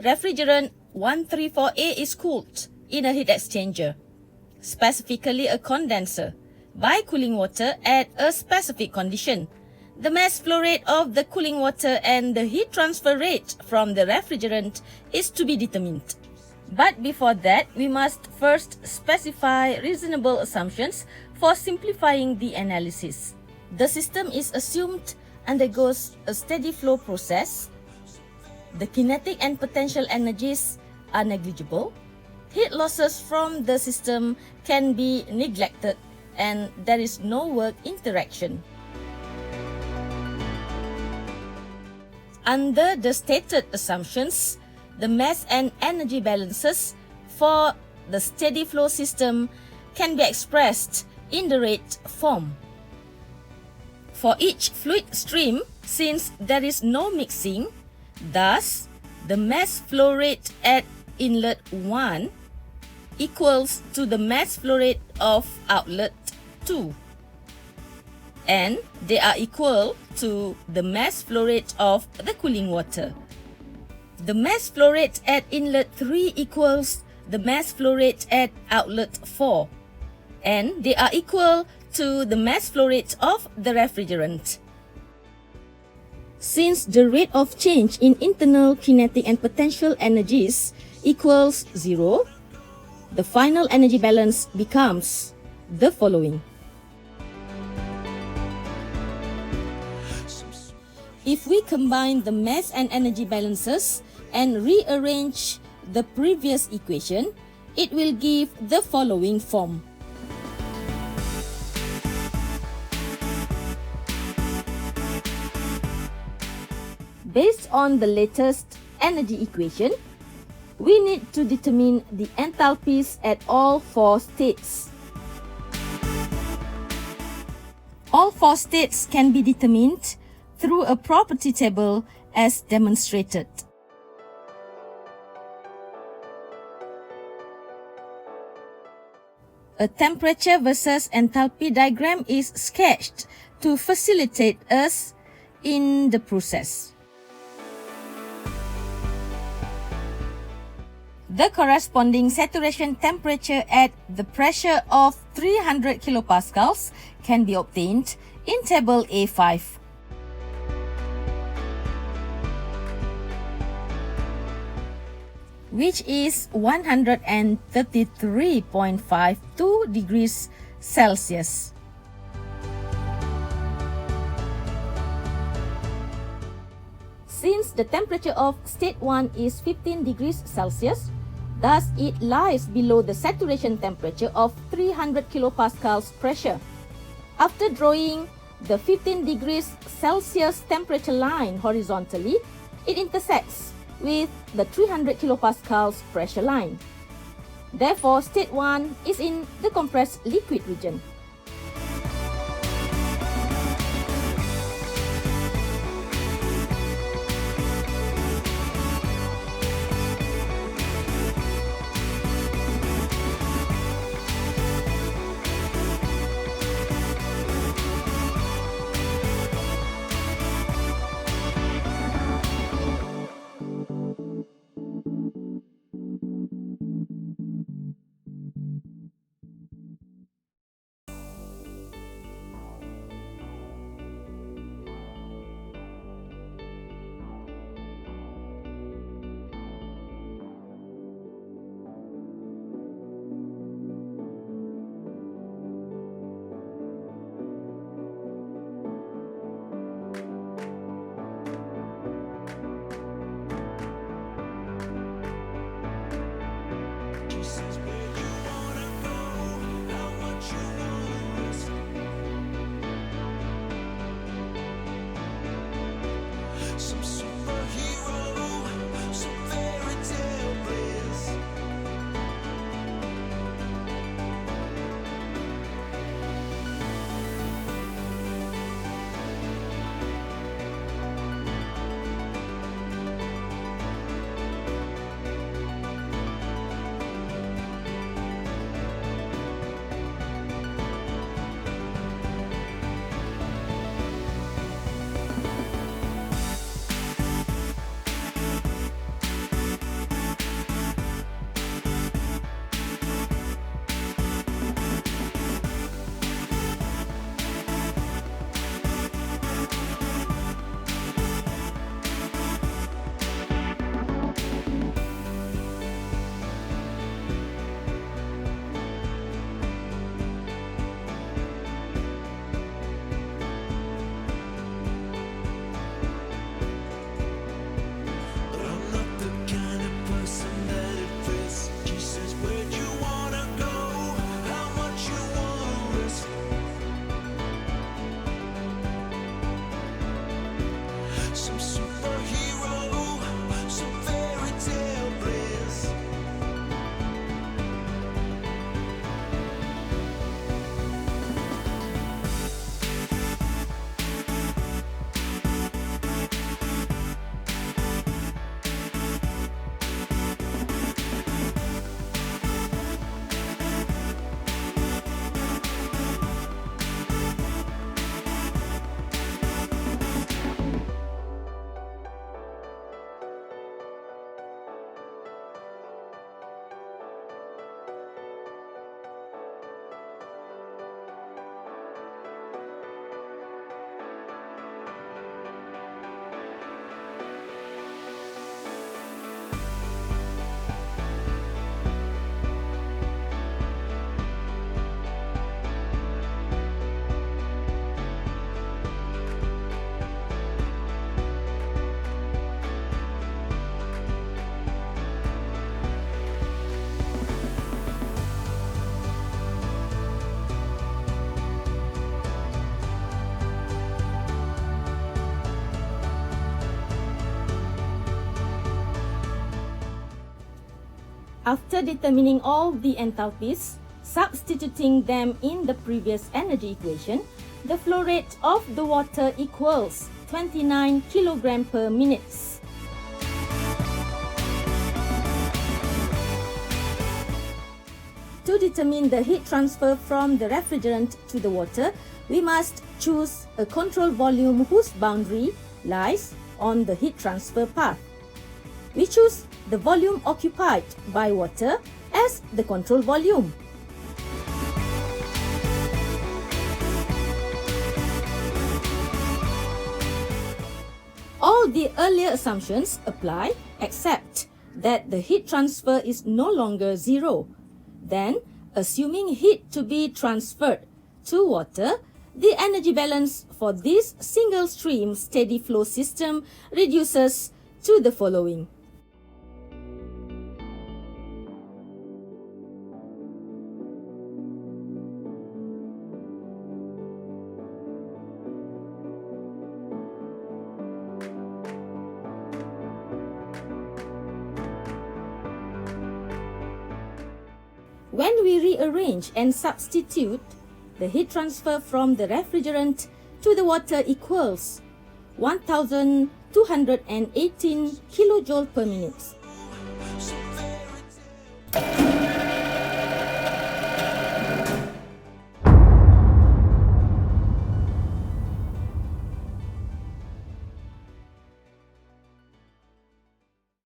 refrigerant 134A is cooled in a heat exchanger, specifically a condenser, by cooling water at a specific condition. The mass flow rate of the cooling water and the heat transfer rate from the refrigerant is to be determined. But before that, we must first specify reasonable assumptions for simplifying the analysis. The system is assumed undergoes a steady flow process. The kinetic and potential energies are negligible. Heat losses from the system can be neglected, and there is no work interaction. Under the stated assumptions, the mass and energy balances for the steady flow system can be expressed in the rate form. For each fluid stream, since there is no mixing, thus the mass flow rate at inlet 1 equals to the mass flow rate of outlet 2, and they are equal to the mass flow rate of the cooling water. The mass flow rate at inlet 3 equals the mass flow rate at outlet 4, and they are equal to the mass flow rate of the refrigerant. Since the rate of change in internal kinetic and potential energies equals 0, the final energy balance becomes the following. If we combine the mass and energy balances and rearrange the previous equation, it will give the following form. Based on the latest energy equation, we need to determine the enthalpies at all four states. All four states can be determined through a property table as demonstrated. A temperature versus enthalpy diagram is sketched to facilitate us in the process. The corresponding saturation temperature at the pressure of 300 kilopascals can be obtained in table A5. Which is 133.52 degrees Celsius. Since the temperature of state 1 is 15 degrees Celsius, thus it lies below the saturation temperature of 300 kilopascals pressure. After drawing the 15 degrees Celsius temperature line horizontally, it intersects with the 300 kilopascals pressure line. Therefore, state 1 is in the compressed liquid region. After determining all the enthalpies, substituting them in the previous energy equation, the flow rate of the water equals 29 kg per minute. To determine the heat transfer from the refrigerant to the water, we must choose a control volume whose boundary lies on the heat transfer path. We choose the volume occupied by water as the control volume. All the earlier assumptions apply except that the heat transfer is no longer zero. Then, assuming heat to be transferred to water, the energy balance for this single-stream steady flow system reduces to the following. When we rearrange and substitute, the heat transfer from the refrigerant to the water equals 1218 kilojoule per minute.